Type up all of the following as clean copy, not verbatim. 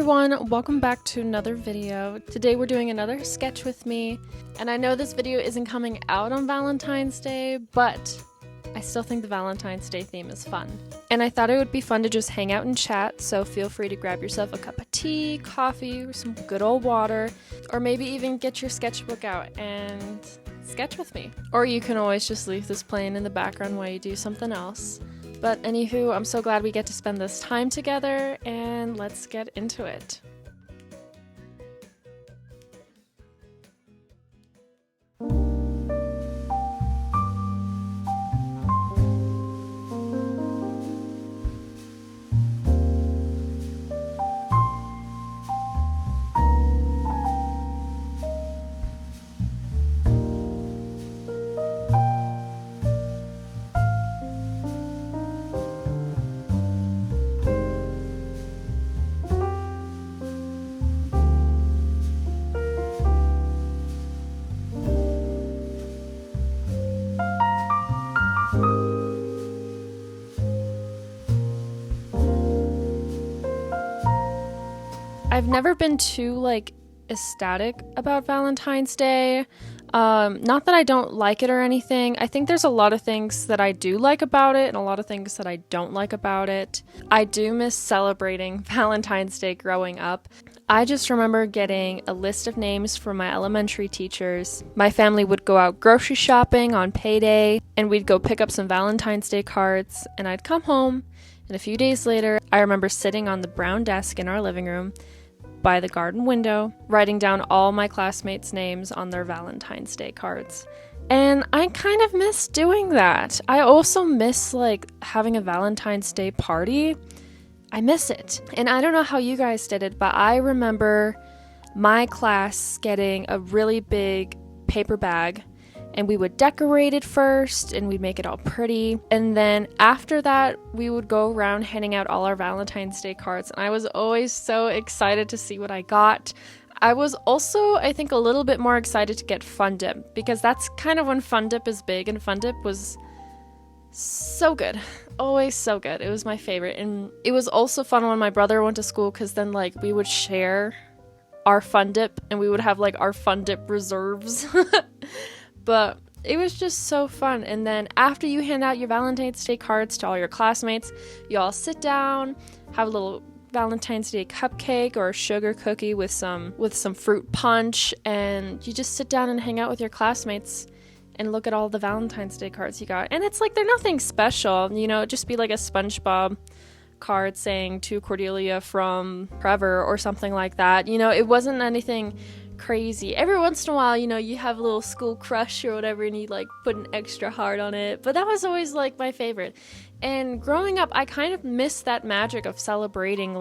everyone, welcome back to another video. Today we're doing another sketch with me, and I know this video isn't coming out on Valentine's Day, but I still think the Valentine's Day theme is fun. And I thought it would be fun to just hang out and chat, so feel free to grab yourself a cup of tea, coffee, or some good old water, or maybe even get your sketchbook out and sketch with me. Or you can always just leave this playing in the background while you do something else. But anywho, I'm so glad we get to spend this time together, and let's get into it. I've never been too ecstatic about Valentine's Day. Not that I don't like it or anything. I think there's a lot of things that I do like about it and a lot of things that I don't like about it. I do miss celebrating Valentine's Day growing up. I just remember getting a list of names from my elementary teachers. My family would go out grocery shopping on payday, and we'd go pick up some Valentine's Day cards, and I'd come home, and a few days later, I remember sitting on the brown desk in our living room by the garden window, writing down all my classmates' names on their Valentine's Day cards. And I kind of miss doing that. I also miss having a Valentine's Day party. I miss it. And I don't know how you guys did it, but I remember my class getting a really big paper bag, and we would decorate it first, and we'd make it all pretty. And then after that, we would go around handing out all our Valentine's Day cards. And I was always so excited to see what I got. I was also, I think, a little bit more excited to get Fun Dip, because that's kind of when Fun Dip is big, and Fun Dip was so good. Always so good. It was my favorite. And it was also fun when my brother went to school, because then we would share our Fun Dip, and we would have our Fun Dip reserves. But it was just so fun. And then after you hand out your Valentine's Day cards to all your classmates, you all sit down, have a little Valentine's Day cupcake or a sugar cookie with some fruit punch, and you just sit down and hang out with your classmates and look at all the Valentine's Day cards you got. And it's they're nothing special, it'd just be a SpongeBob card saying to Cordelia from Trevor or something like that. It wasn't anything crazy. Every once in a while, you have a little school crush or whatever, and you put an extra heart on it. But that was always my favorite. And growing up, I kind of missed that magic of celebrating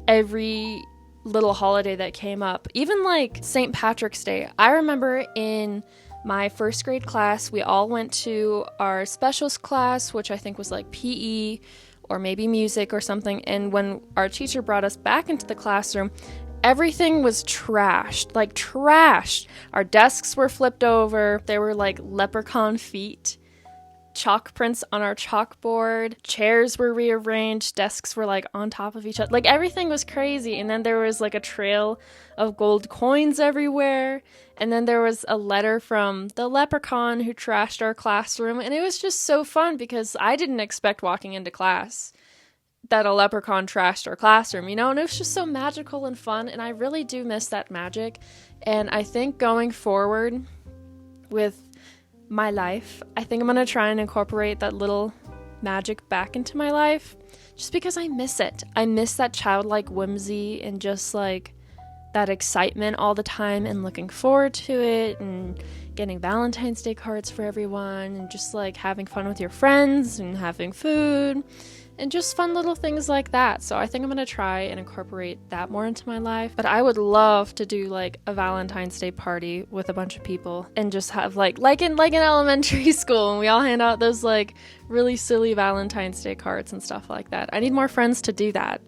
every little holiday that came up. Even St. Patrick's Day. I remember in my first grade class, we all went to our specials class, which I think was PE or maybe music or something. And when our teacher brought us back into the classroom, everything was trashed, trashed. Our desks were flipped over. There were leprechaun feet, chalk prints on our chalkboard. Chairs were rearranged. Desks were on top of each other. Everything was crazy. And then there was a trail of gold coins everywhere. And then there was a letter from the leprechaun who trashed our classroom. And it was just so fun, because I didn't expect walking into class that a leprechaun trashed our classroom, and it was just so magical and fun, and I really do miss that magic. And I think going forward with my life, I think I'm going to try and incorporate that little magic back into my life, just because I miss it. I miss that childlike whimsy and just that excitement all the time, and looking forward to it, and getting Valentine's Day cards for everyone, and just having fun with your friends and having food and just fun little things like that. So I think I'm gonna try and incorporate that more into my life. But I would love to do a Valentine's Day party with a bunch of people, and just have like in elementary school, and we all hand out those really silly Valentine's Day cards and stuff like that. I need more friends to do that.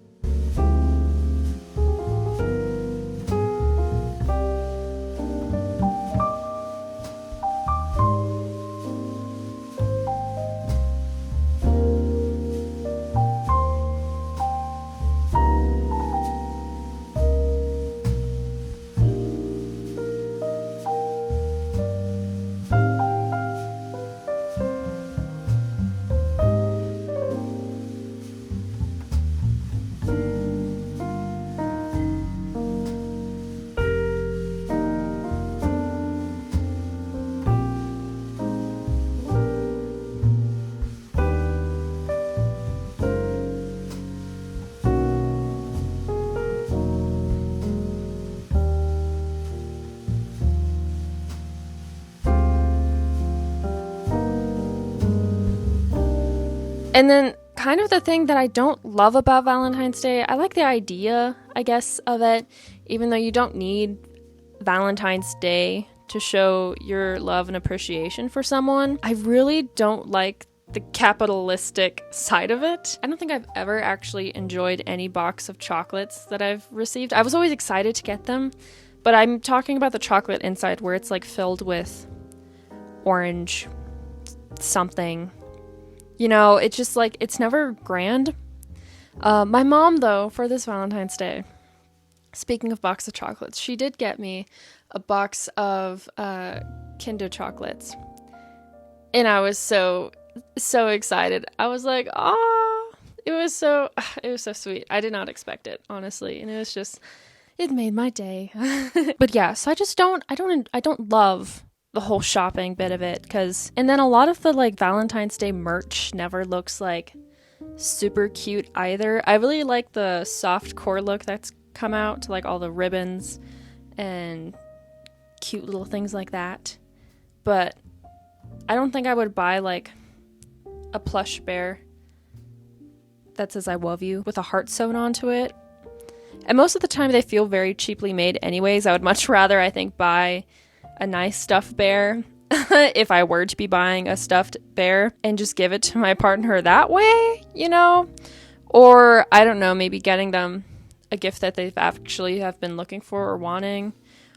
And then kind of the thing that I don't love about Valentine's Day, I like the idea, I guess, of it, even though you don't need Valentine's Day to show your love and appreciation for someone. I really don't like the capitalistic side of it. I don't think I've ever actually enjoyed any box of chocolates that I've received. I was always excited to get them, but I'm talking about the chocolate inside where it's like filled with orange something. You know, it's just like, it's never grand. My mom, though, for this Valentine's Day, speaking of box of chocolates, she did get me a box of Kinder chocolates. And I was so excited. I was like, oh, it was so sweet. I did not expect it, honestly. And it made my day. But yeah, so I don't love the whole shopping bit of it, and then a lot of the like Valentine's Day merch never looks like super cute either. I really like the soft core look that's come out, to like all the ribbons and cute little things like that, but I don't think I would buy like a plush bear that says I love you with a heart sewn onto it. And most of the time they feel very cheaply made anyways. I would much rather, I think, buy a nice stuffed bear if I were to be buying a stuffed bear and just give it to my partner that way, you know? Or, I don't know, maybe getting them a gift that they've actually have been looking for or wanting,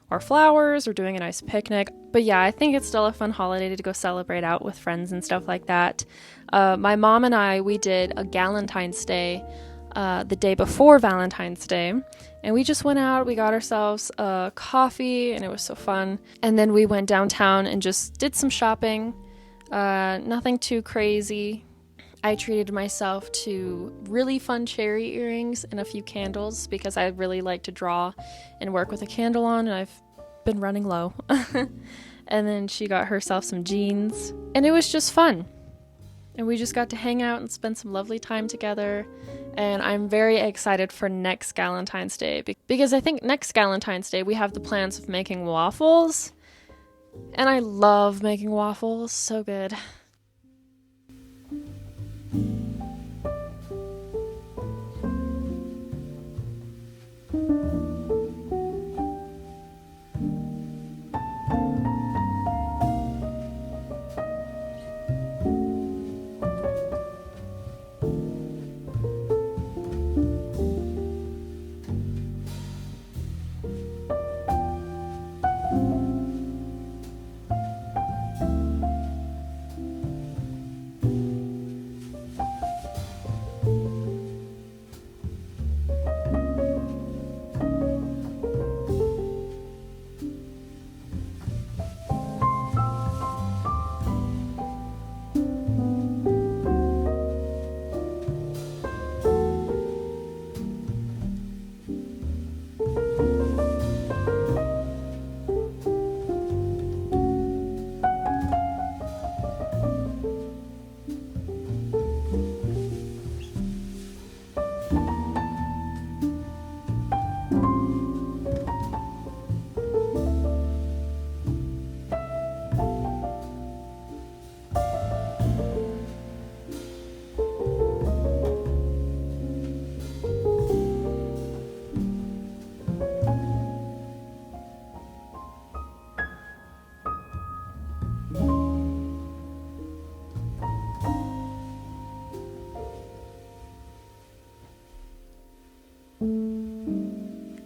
or flowers, or doing a nice picnic. But yeah, I think it's still a fun holiday to go celebrate out with friends and stuff like that. My mom and I, we did a Galentine's Day the day before Valentine's Day, and we just went out, we got ourselves a coffee, and it was so fun. And then we went downtown and just did some shopping, nothing too crazy. I treated myself to really fun cherry earrings and a few candles because I really like to draw and work with a candle on, and I've been running low. And then she got herself some jeans, and it was just fun. And we just got to hang out and spend some lovely time together. And I'm very excited for next Galentine's Day because I think next Galentine's Day we have the plans of making waffles. And I love making waffles. So good.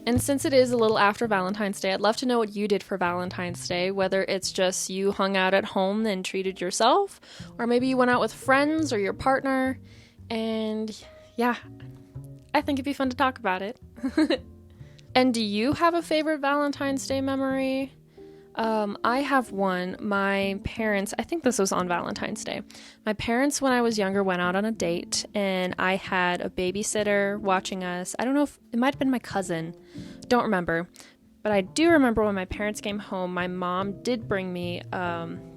And since it is a little after Valentine's Day, I'd love to know what you did for Valentine's Day, whether it's just you hung out at home and treated yourself, or maybe you went out with friends or your partner. And yeah, I think it'd be fun to talk about it. And do you have a favorite Valentine's Day memory? I have one. My parents, I think this was on Valentine's Day. My parents, when I was younger, went out on a date, and I had a babysitter watching us. I don't know if it might have been my cousin. Don't remember. But I do remember when my parents came home, my mom did bring me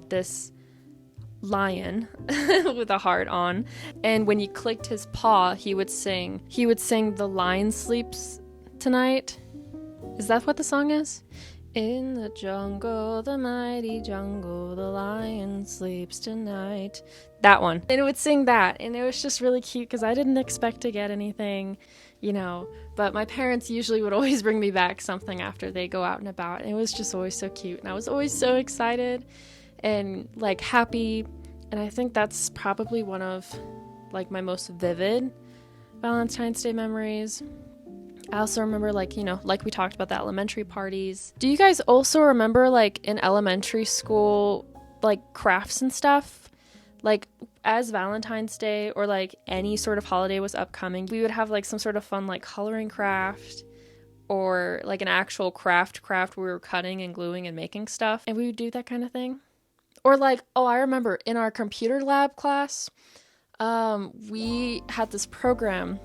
this lion with a heart on. And when you clicked his paw, he would sing. He would sing "The Lion Sleeps Tonight." Is that what the song is? In the jungle, the mighty jungle, the lion sleeps tonight. That one. And it would sing that, and it was just really cute because I didn't expect to get anything, you know, but my parents usually would always bring me back something after they go out and about, and it was just always so cute, and I was always so excited and like happy, and I think that's probably one of like my most vivid Valentine's Day memories. I also remember, like, you know, like we talked about, the elementary parties. Do you guys also remember, like, in elementary school, like, crafts and stuff? Like, as Valentine's Day or, like, any sort of holiday was upcoming, we would have, like, some sort of fun, like, coloring craft or, like, an actual craft where we were cutting and gluing and making stuff. And we would do that kind of thing. Or, like, oh, I remember in our computer lab class, we had this program.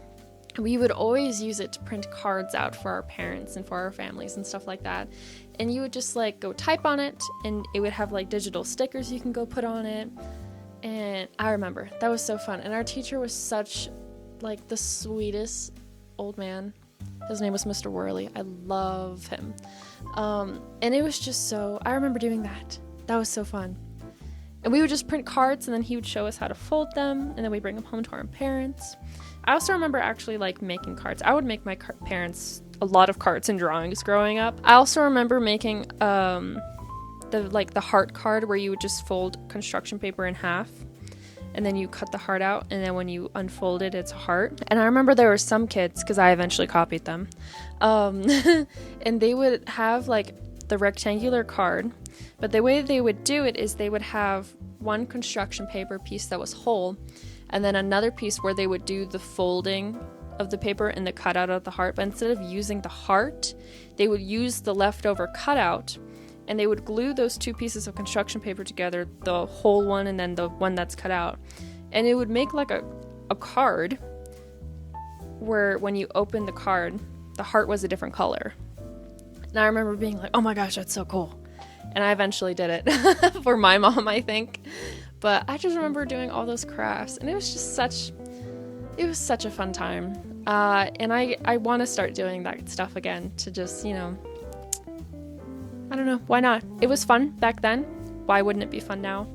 We would always use it to print cards out for our parents and for our families and stuff like that. And you would just like go type on it, and it would have like digital stickers you can go put on it. And I remember that was so fun. And our teacher was such like the sweetest old man. His name was Mr. Worley. I love him. And it was just so, I remember doing that. That was so fun. And we would just print cards, and then he would show us how to fold them, and then we bring them home to our parents. I also remember actually like making cards. I would make my parents a lot of cards and drawings growing up. I also remember making the heart card, where you would just fold construction paper in half, and then you cut the heart out, and then when you unfold it, it's a heart. And I remember there were some kids, because I eventually copied them, and they would have like the rectangular card, but the way they would do it is they would have one construction paper piece that was whole, and then another piece where they would do the folding of the paper and the cutout of the heart. But instead of using the heart, they would use the leftover cutout, and they would glue those two pieces of construction paper together, the whole one and then the one that's cut out. And it would make like a card where when you open the card, the heart was a different color. And I remember being like, oh my gosh, that's so cool. And I eventually did it for my mom, I think. But I just remember doing all those crafts, and it was just such a fun time. And I want to start doing that stuff again, to just, you know, I don't know, why not? It was fun back then. Why wouldn't it be fun now?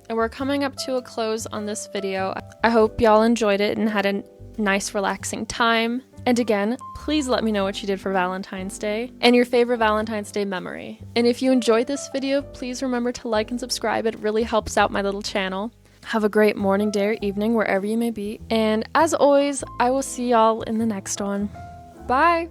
And we're coming up to a close on this video. I hope y'all enjoyed it and had a nice relaxing time. And again, please let me know what you did for Valentine's Day and your favorite Valentine's Day memory. And if you enjoyed this video, please remember to like and subscribe. It really helps out my little channel. Have a great morning, day, or evening, wherever you may be. And as always, I will see y'all in the next one. Bye!